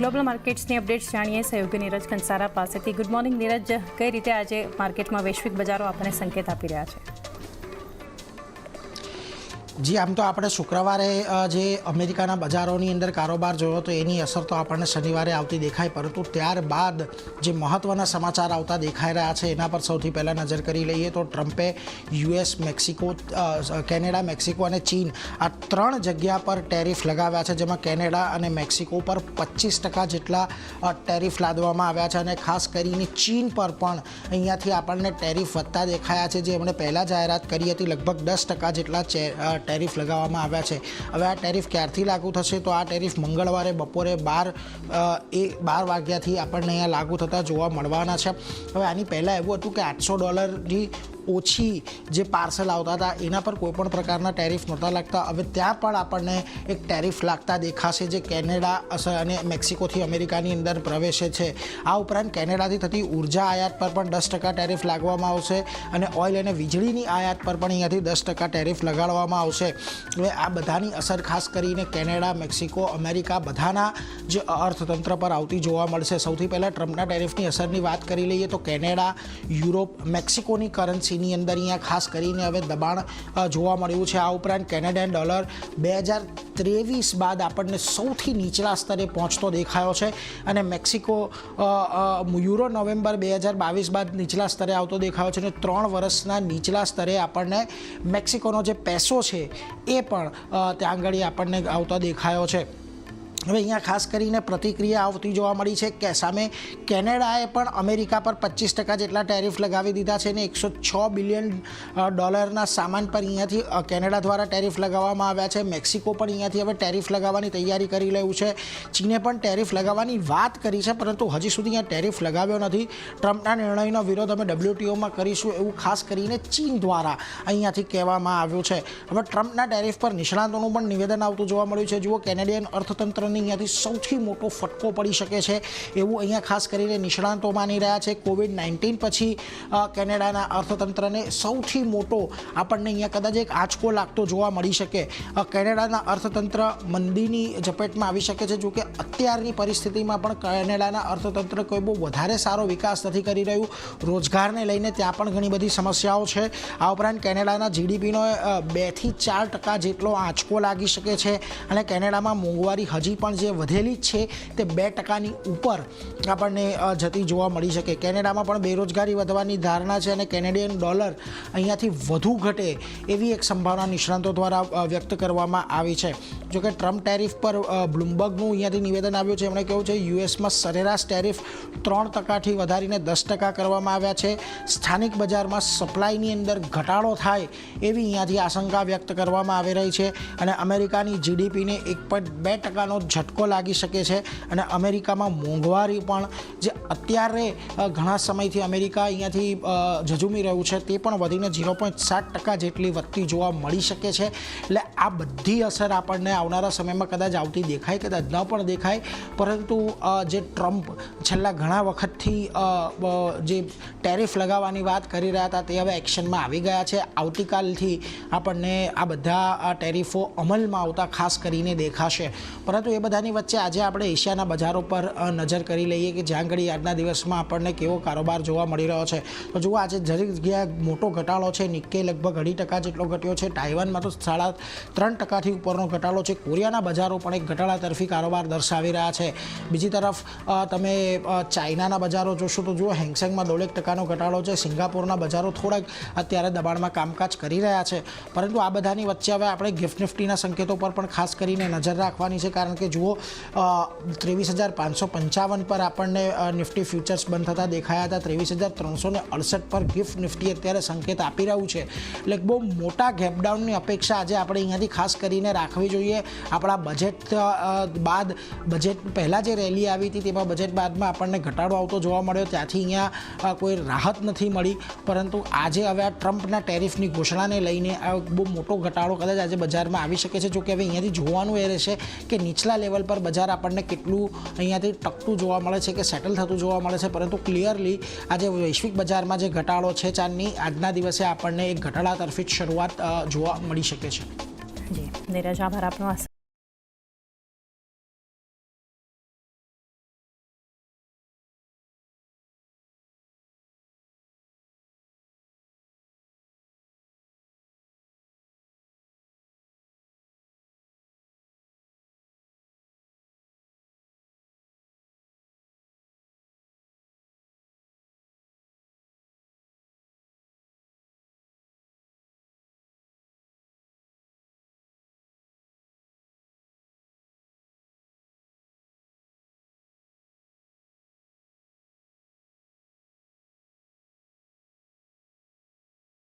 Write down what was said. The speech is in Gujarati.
ગ્લોબલ માર્કેટ્સની અપડેટ્સ જાણીએ સહયોગી નીરજ કંસારા પાસેથી। ગુડ મોર્નિંગ નીરજ, કઈ રીતે આજે માર્કેટમાં વૈશ્વિક બજારો આપણને સંકેત આપી રહ્યા છે? જી, આમ તો આપણે શુક્રવારે જે અમેરિકાના બજારોની અંદર કારોબાર જોયો તો એની અસર તો આપણને શનિવારે આવતી દેખાય, પરંતુ ત્યારબાદ જે મહત્ત્વના સમાચાર આવતા દેખાઈ રહ્યા છે એના પર સૌથી પહેલાં નજર કરી લઈએ તો ટ્રમ્પે યુએસ, મેક્સિકો, કેનેડા, મેક્સિકો અને ચીન આ ત્રણ જગ્યા પર ટેરિફ લગાવ્યા છે, જેમાં કેનેડા અને મેક્સિકો પર 25% જેટલા ટેરિફ લાદવામાં આવ્યા છે અને ખાસ કરીને ચીન પર પણ અહીંયાથી આપણને ટેરિફ વધતા દેખાયા છે, જે એમણે પહેલાં જાહેરાત કરી હતી લગભગ 10% જેટલા ટેરિફ લગાવવામાં આવ્યા છે। હવે આ ટેરિફ ક્યારથી લાગુ થશે તો આ ટેરિફ મંગળવારે બપોરે 12 વાગ્યાથી આપણને અહીંયા લાગુ થતા જોવા મળવાના છે। હવે આની પહેલાં એવું હતું કે $800 ઓછી જે પાર્સલ આવતા હતા એના પર કોઈપણ પ્રકારના ટેરિફ નહોતા લાગતા। હવે ત્યાં પણ આપણને એક ટેરિફ લાગતા દેખાશે, જે કેનેડા અને મેક્સિકોથી અમેરિકાની અંદર પ્રવેશે છે। આ ઉપરાંત કેનેડાથી થતી ઉર્જા આયાત પર પણ 10% ટેરિફ લાગવામાં આવશે અને ઓઇલ અને વીજળીની આયાત પર પણ અહીંયાથી 10% ટેરિફ લગાડવામાં આવશે। હવે આ બધાની અસર ખાસ કરીને કેનેડા, મેક્સિકો, અમેરિકા બધાના જે અર્થતંત્ર પર આવતી જોવા મળશે। સૌથી પહેલાં ટ્રમ્પના ટેરિફની અસરની વાત કરી લઈએ તો કેનેડા, યુરોપ, મેક્સિકોની કરન્સી ની અંદર અહીંયા ખાસ કરીને હવે દબાણ જોવા મળ્યું છે। આ ઉપરાંત કેનેડિયન ડોલર 2023 બાદ આપણને સૌથી નીચલા સ્તરે પહોંચતો દેખાયો છે અને મેક્સિકો યુરો નવેમ્બર 2022 બાદ નીચલા સ્તરે આવતો દેખાયો છે અને 3 વર્ષના નીચલા સ્તરે આપણને મેક્સિકોનો જે પેસો છે એ પણ ત્યાં આગળ આપણને આવતો દેખાયો છે। હવે અહીંયા ખાસ કરીને પ્રતિક્રિયા આવતી જોવા મળી છે કે સામે કેનેડાએ પણ અમેરિકા પર 25% જેટલા ટેરિફ લગાવી દીધા છે અને $106 બિલિયન સામાન પર અહીંયાથી કેનેડા દ્વારા ટેરિફ લગાવવામાં આવ્યા છે। મેક્સિકો પણ અહીંયાથી હવે ટેરિફ લગાવવાની તૈયારી કરી રહ્યું છે। ચીને પણ ટેરિફ લગાવવાની વાત કરી છે, પરંતુ હજી સુધી અહીંયા ટેરિફ લગાવ્યો નથી। ટ્રમ્પના નિર્ણયનો વિરોધ અમે WTOમાં કરીશું એવું ખાસ કરીને ચીન દ્વારા અહીંયાથી કહેવામાં આવ્યું છે। હવે ટ્રમ્પના ટેરિફ પર નિષ્ણાતોનું પણ નિવેદન આવતું જોવા મળ્યું છે। જુઓ, કેનેડિયન અર્થતંત્ર અહીંયાથી સૌથી મોટો ફટકો પડી શકે છે એવું અહીંયા ખાસ કરીને નિષ્ણાતો માની રહ્યા છે। COVID-19 પછી કેનેડાના અર્થતંત્રને સૌથી મોટો આપણને અહીંયા કદાચ એક આંચકો લાગતો જોવા મળી શકે। કેનેડાના અર્થતંત્ર મંદીની ઝપેટમાં આવી શકે છે, જો કે અત્યારની પરિસ્થિતિમાં પણ કેનેડાના અર્થતંત્ર કોઈ બહુ વધારે સારો વિકાસ નથી કરી રહ્યું। રોજગારને લઈને ત્યાં પણ ઘણી બધી સમસ્યાઓ છે। આ ઉપરાંત કેનેડાના GDPનો 2 થી 4% જેટલો આંચકો લાગી શકે છે અને કેનેડામાં મોંઘવારી હજી પણ જે વધેલી છે તે 2%ની ઉપર આપણને જતી જોવા મળી શકે। કેનેડામાં પણ બેરોજગારી વધવાની ધારણા છે અને કેનેડિયન ડોલર અહીંયાથી વધુ ઘટે એવી એક સંભાવના નિષ્ણાતો દ્વારા વ્યક્ત કરવામાં આવી છે। જોકે ટ્રમ્પ ટેરિફ પર બ્લુમબર્ગનું અહીંયાથી નિવેદન આવ્યું છે। એમણે કહ્યું છે યુએસમાં સરેરાશ ટેરિફ 3%થી વધારીને 10% કરવામાં આવ્યા છે। સ્થાનિક બજારમાં સપ્લાયની અંદર ઘટાડો થાય એવી અહીંયાથી આશંકા વ્યક્ત કરવામાં આવી રહી છે અને અમેરિકાની GDPને 1.2%નો ઝટકો લાગી શકે છે અને અમેરિકામાં મોંઘવારી પણ જે અત્યારે ઘણા સમયથી અમેરિકા અહીંયાથી ઝઝૂમી રહ્યું છે તે પણ વધીને 0.7% જેટલી વધતી જોવા મળી શકે છે। એટલે આ બધી અસર આપણને આવનારા સમયમાં કદાચ આવતી દેખાય, કદાચ ન પણ દેખાય, પરંતુ જે ટ્રમ્પ છેલ્લા ઘણા વખતથી જે ટેરિફ લગાવવાની વાત કરી રહ્યા હતા તે હવે એક્શનમાં આવી ગયા છે। આવતીકાલથી આપણને આ બધા ટેરિફો અમલમાં આવતા ખાસ કરીને દેખાશે। પરંતુ એ બધાની વચ્ચે આજે આપણે એશિયાના બજારો પર નજર કરી લઈએ કે જ્યાં ઘડી આજના દિવસમાં આપણને કેવો કારોબાર જોવા મળી રહ્યો છે। તો જુઓ, આજે દરેક જગ્યાએ મોટો ઘટાડો છે। નિક્કે લગભગ 2.5% જેટલો ઘટ્યો છે। તાઇવાનમાં તો 3.5%થી ઉપરનો ઘટાડો છે। કોરિયાના બજારો પણ એક ઘટાડા તરફી કારોબાર દર્શાવી રહ્યા છે। બીજી તરફ તમે ચાઇનાના બજારો જોશો તો જુઓ, હેંગસેંગમાં 0.5%નો ઘટાડો છે। સિંગાપોરના બજારો થોડાક અત્યારે દબાણમાં કામકાજ કરી રહ્યા છે। પરંતુ આ બધાની વચ્ચે હવે આપણે ગિફ્ટ નિફ્ટીના સંકેતો પર પણ ખાસ કરીને નજર રાખવાની છે, કારણ કે જુઓ 23,555 પર આપણને નિફ્ટી ફ્યુચર્સ બંધ થતા દેખાયા હતા। 23,368 પર ગિફ્ટ નિફ્ટી અત્યારે સંકેત આપી રહ્યું છે। એટલે બહુ મોટા ગેપડાઉનની અપેક્ષા આજે આપણે અહીંયાથી ખાસ કરીને રાખવી જોઈએ। આપણા બજેટ બાદ, બજેટ પહેલાં જે રેલી આવી હતી તેમાં બજેટ બાદમાં આપણને ઘટાડો આવતો જોવા મળ્યો, ત્યાંથી અહીંયા કોઈ રાહત નથી મળી। પરંતુ આજે હવે આ ટ્રમ્પના ટેરિફની ઘોષણાને લઈને આ બહુ મોટો ઘટાડો કદાચ આજે બજારમાં આવી શકે છે। જો કે હવે અહીંયાથી જોવાનું એ રહેશે કે નીચલા લેવલ પર બજાર આપણને કેટલું અહીંયાથી ટકતું જોવા મળે છે કે સેટલ થતું જોવા મળે છે। પરંતુ ક્લિયરલી આજે વૈશ્વિક બજારમાં જે ઘટાડો છે ચાંદની, આજના દિવસે આપણને એક ઘટાડા તરફી જ શરૂઆત જોવા મળી શકે છે। જી નીરજ, આભાર આપનો।